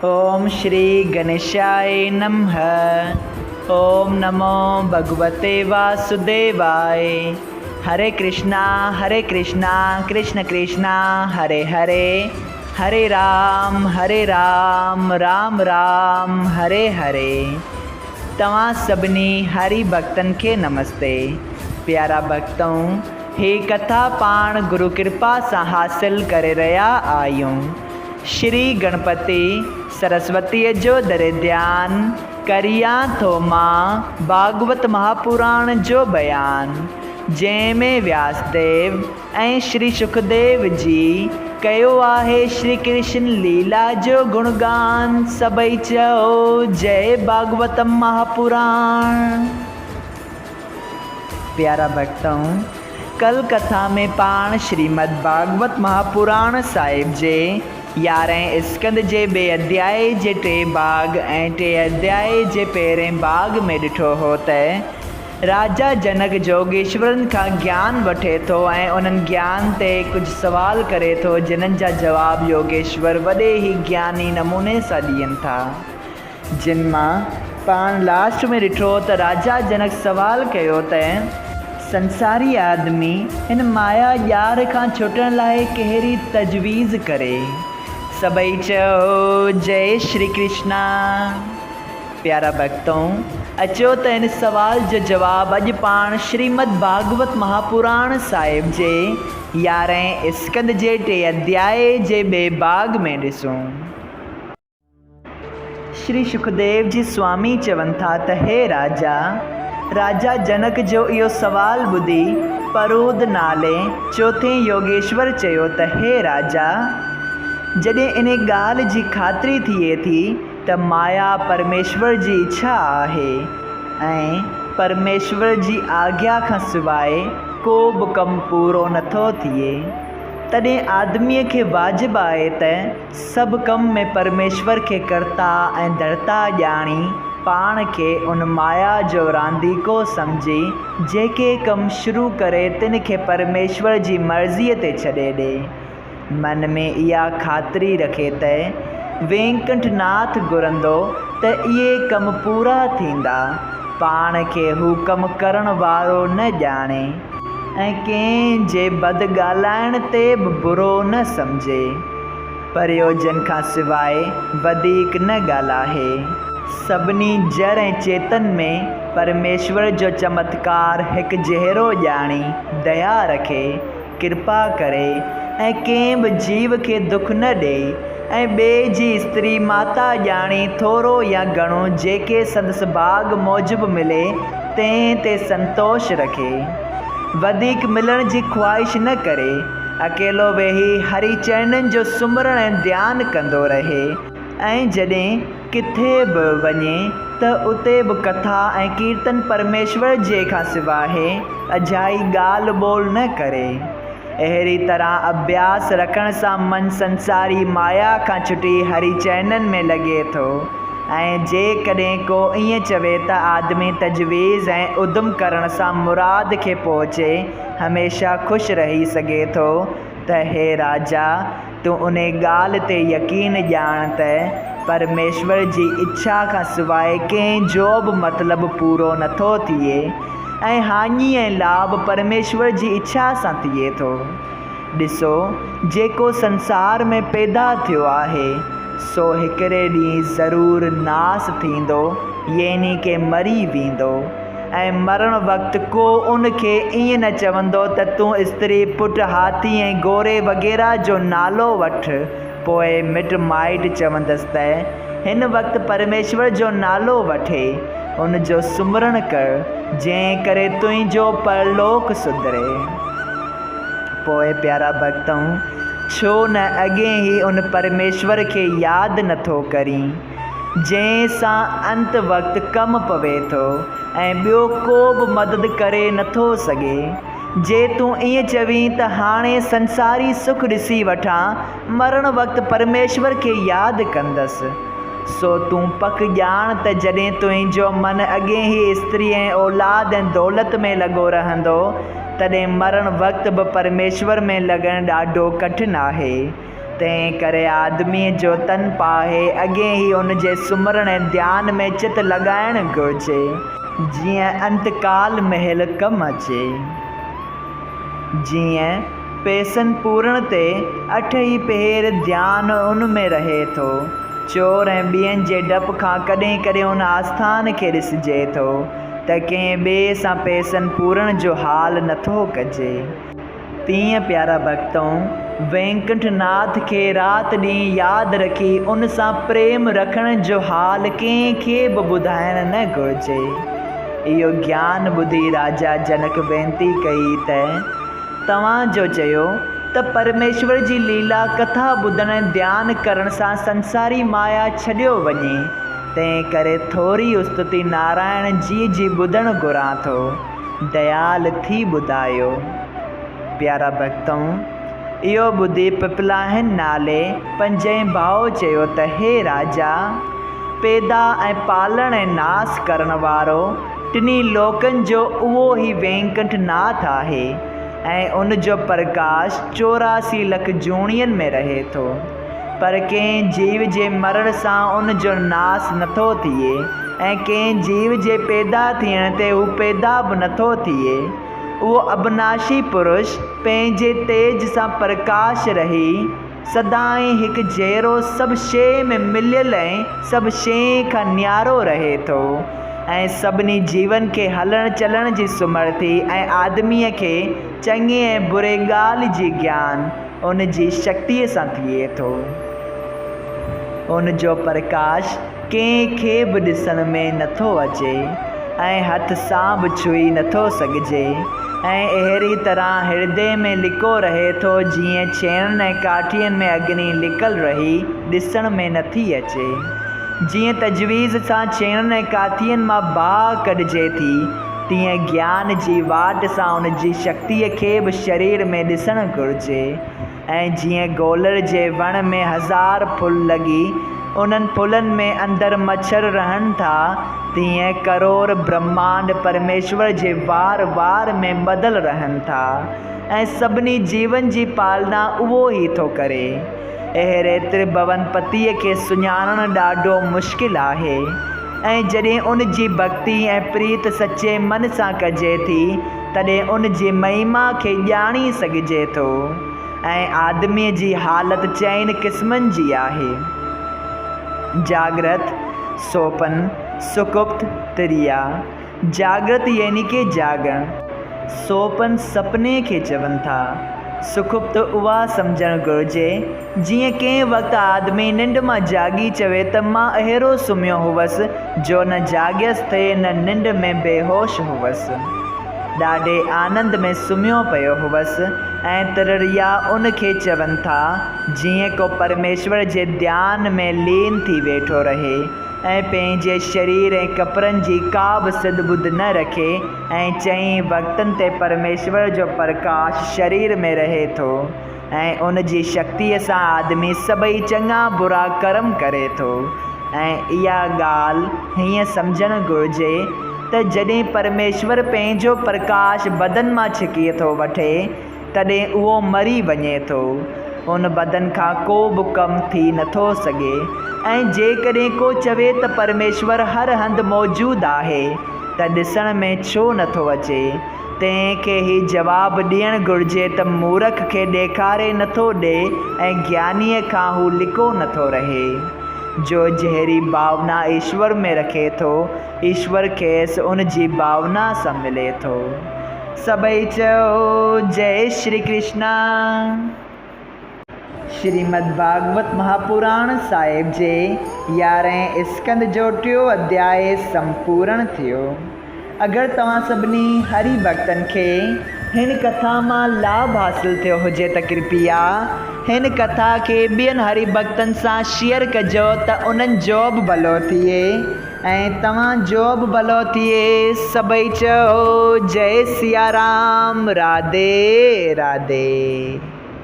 ओम श्री गणेशाय नमः। ओम नमो भगवते वासुदेवाय। हरे कृष्णा कृष्ण कृष्णा हरे हरे, हरे राम राम राम हरे हरे। तव्हां सभिनी हरि भक्तन के नमस्ते। प्यारा भक्तों, हे कथा पाण गुरु कृपा से हासिल करे रहा आयूं। श्री गणपति सरस्वती जो दर ध्यान करिया थो मां भागवत महापुराण जो बयान, जैमें व्यासदेव ऐं श्री सुखदेव जी कयो आहे श्री कृष्ण लीला जो गुणगान। सबई चओ जय भागवत महापुराण। प्यारा भक्तों, कल कथा में पाण श्रीमद् भागवत महापुराण साहिब जे 11 स्कंद जे बे अध्याय जे 3 भाग ऐं 3 अध्याय जे पहिरें भाग में ॾिठो हो त राजा जनक जोगेश्वरन का ज्ञान वठे थो ऐं उन्हनि ज्ञान ते कुछ सवाल करे थो, जिन्हनि जा जवाब योगेश्वर वॾे ही ज्ञानी नमूने सां ॾियनि था। जिन मां पाण लास्ट में ॾिठो त राजा जनक सवाल कयो त संसारी आदमी इन माया ॼार खां छुटण लाइ कहिड़ी तजवीज़ करे। सबई चओ जय श्री कृष्णा। प्यारा भक्तों, अचो त इन सवाल जो जवाब अॼु पाण श्रीमद् भागवत महापुराण साहिब जे 11 स्कंद जे 3 अध्याय जे 2 भाग में ॾिसूं। श्री सुखदेव जी स्वामी चवनि था त हे राजा जनक जो इहो सवाल ॿुधी परूद नाले चौथे योगेश्वर चयो त हे राजा, जॾहिं इन ॻाल्हि जी ख़ातिरी थिए थी त माया परमेश्वर जी इच्छा आहे ऐं परमेश्वर जी आज्ञा खां सवाइ को बि कमु पूरो नथो थिए, तॾहिं आदमीअ खे वाजिबु आहे त सभु कम में परमेश्वर खे कर्ता ऐं धर्ता ॼाणी पाण खे उन माया जो रांदीको सम्झी जेके कम शुरू करे तिन खे परमेश्वर जी मर्ज़ीअ ते छॾे ॾे। मन में इहा ख़ातिरी रखे त वेंकटनाथ घुरंदो त इहे कम पूरा थींदा। पाण खे हू कम करण वारो न ॼाणे ऐं कंहिं जे बद ॻाल्हाइण ते बि बुरो न सम्झे, प्रयोजन खां सवाइ वधीक न ॻाल्हाए। सभिनी जड़ ऐं चेतन में परमेश्वर जो चमत्कार हिकु जहिड़ो ॼाणी दया रखे, कृपा करे ऐं कंहिं बि जीव खे दुख न ॾे ऐं ॿिए जी स्त्री माता ॼाणी थोरो या घणो जेके संदसि भाग मूजिबि मिले तंहिं ते संतोष रखे, वधीक मिलण जी ख़्वाहिश न करे, अकेलो वेही हरि चरणनि जो सुमरण ऐं ध्यानु कंदो रहे ऐं जॾहिं किथे बि वञे त उते बि कथा ऐं कीर्तन परमेश्वर जे खां सवाइ अजाई ॻाल्हि ॿोल न करे। अहिड़ी तरह अभ्यास रखण सां मन संसारी माया खां छुटी हरि चरणनि में लॻे थो ऐं जेकॾहिं को ईअं चवे त आदमी तजवीज़ ऐं उद्यम करण सां मुराद खे पहुचे हमेशह ख़ुशि रही सघे थो त हे राजा, तूं उन ॻाल्हि ते यकीन ॼाण त परमेश्वर जी इच्छा खां सवाइ कंहिं जो बि मतिलबु पूरो नथो थिए ऐं हानि ऐं लाभ परमेश्वर जी इच्छा सां थिए थो। ॾिसो, जेको संसार में पैदा थियो आहे सो हिकिड़े ॾींहुं ज़रूरु नास थींदो, यानी के मरी वेंदो ऐं मरण वक़्तु को उनखे ईअं न चवंदो त तूं स्त्री पुट हाथी ऐं घोड़े वग़ैरह जो नालो वठ, पोइ मिट माइट चवंदसि त हिन वक़्तु परमेश्वर जो नालो वठे, उन जो सुमरण कर, जंहिं करे तुंहिंजो परलोक सुधरे। पोइ प्यारा भक्तों, छो न अॻे ई उन परमेश्वर खे यादि नथो करी जंहिं सां अंत वक़्तु कमु पवे थो ऐं ॿियो को बि मदद करे नथो सघे। जे तूं ईअं चवीं त हाणे संसारी सुख ॾिसी वठां, मरण वक़्तु परमेश्वर खे यादि कंदसि, सो तूं पक ॼाण त जॾहिं तुंहिंजो मन अॻे ई स्त्री ऐं औलाद ऐं दौलत में लॻो रहंदो, तॾहिं मरण वक़्तु बि परमेश्वर में लॻणु ॾाढो कठिन आहे। तंहिं करे आदमीअ जो तन पाहे अॻे ई उन जे सुमरण ऐं ध्यान में चित लॻाइणु घुरिजे, जीअं अंतकाल महिल कमु अचे। जीअं पेसनि पूरण ते 8 ई पहर ध्यानु उन में रहे थो, चोर ऐं ॿियनि जे डप खां कॾहिं कॾहिं उन आस्थान खे ॾिसिजे थो त कंहिं ॿिए सां पेसनि पूरण जो हाल नथो कजे। तीअं प्यारा भक्तों, वेंकटनाथ खे राति ॾींहुं यादि रखी उन सां प्रेम रखण जो हाल कंहिंखे बि ॿुधाइणु न घुरिजे। इहो ज्ञान ॿुधी राजा जनक वेनती कई त तव्हां जो चयो त परमेश्वर जी लीला कथा ॿुधण ध्यानु करण सां संसारी माया छॾियो वञे, तंहिं करे थोरी स्तुति नारायण जी ॿुधणु घुरां थो, दयाल थी ॿुधायो। प्यारा भक्तों, इहो ॿुधी पिपलाहिन नाले 5 भाउ चयो त हे राजा, पैदा ऐं पालण ऐं नास करण वारो टिनी लोकनि जो उहो ई वेंकटनाथ आहे ऐं उन जो प्रकाश 84 लख जूणियुनि में रहे थो, पर कंहिं जीव जे मरण सां उन जो नास नथो थिए ऐं कंहिं जीव जे पैदा थियण ते हू पैदा बि नथो थिए। उहो अविनाशी पुरुष पंहिंजे तेज सां प्रकाश रही सदाईं हिकु जहिड़ो सभु शइ में मिलियल ऐं सभु शइ खां न्यारो रहे थो ऐं सभिनी जीवन खे हलण चलण जी सुमर्थी ऐं आदमीअ खे चङे ऐं बुरे ॻाल्हि जी ज्ञान उन जी शक्तिअ सां थिए थो। उन जो प्रकाश कंहिंखे बि ॾिसण में नथो अचे ऐं हथ सां बि छुई नथो सघिजे ऐं अहिड़ी तरह हृदय में लिको रहे थो जीअं छेणनि ऐं काठियुनि में अग्नि लिकल रही ॾिसण में नथी अचे। जीअं तजवीज़ सां छेणनि ऐं काठियुनि मां बाहि कढिजे थी, तीअं ज्ञान जी वाट सां उन जी शक्तिअ खे बि शरीर में ॾिसणु घुरिजे। ऐं जीअं गोलर जे वण में 1000 फुल लॻी उन्हनि फुलनि में अंदरि मच्छर रहनि था, तीअं करोड़ ब्रह्मांड परमेश्वर जे वार वार में बदल रहनि था ऐं सभिनी जीवन जी पालना उहो ई थो करे। अहिड़े त्रिभुवन पतीअ खे सुञाणणु ॾाढो मुश्किल आहे ऐं जॾहिं उन जी भक्ति ऐं प्रीत सचे मन सां कजे थी, तॾहिं उन जी महिमा खे ॼाणी सघिजे थो। ऐं आदमीअ जी हालति 4 क़िस्मनि जी आहे: जागृत, सोपन, सुकुप्त, तुरिया। जागृत यानी कि जागण, सोपन सपने खे चवनि था, सुखुप्त उहा सम्झणु घुरिजे जीअं कंहिं वक़्तु आदमी निंड मां जागी चवे त मां अहिड़ो सुम्हियो हुअसि जो न जाॻियसि थे न निंड में बेहोश हुअसि, ॾाढे आनंद में सुम्हियो पियो हुअसि। ऐं तुरिया उन खे चवनि था जीअं को परमेश्वर जे ध्यान में लीन थी वेठो रहे ऐं पंहिंजे शरीर ऐं कपिड़नि जी का बि सिध ॿुध न रखे ऐं 4 वक़्तनि ते परमेश्वर जो प्रकाश शरीर में रहे थो ऐं उन जी शक्तिअ सां आदमी सभई चङा बुरा कर्म करे थो। ऐं इहा ॻाल्हि हीअं सम्झणु घुरिजे त जॾहिं परमेश्वर पंहिंजो प्रकाश बदन मां छिकी थो वठे, तॾहिं उहो मरी वञे थो, उन बदन खां को बि कमु थी नथो सघे। ऐं जेकॾहिं को चवे त परमेश्वर हर हंधि मौजूदु आहे त ॾिसण में छो नथो अचे, तंहिंखे ई जवाबु ॾियणु घुरिजे त मूर्ख खे ॾेखारे नथो ॾे ऐं ज्ञानीअ खां हू लिको नथो रहे। जो जहिड़ी भावना ईश्वर में रखे थो, ईश्वर खेसि उन जी भावना सां मिले थो। सभई चओ जय श्री कृष्णा। श्रीमद् भागवत महापुराण साहिब जे 11 स्कंद जो 3 अध्याय संपूर्ण थियो। अगरि तव्हां सभिनी हरि भक्तनि खे हिन कथा मां लाभ हासिल थियो हुजे त कृपया हिन कथा खे ॿियनि हरि भक्तनि सां शेयर कजो त उन्हनि जो बि भलो थिए ऐं तव्हां जो बि भलो थिए। सभई चओ जय सिया राम, राधे राधे।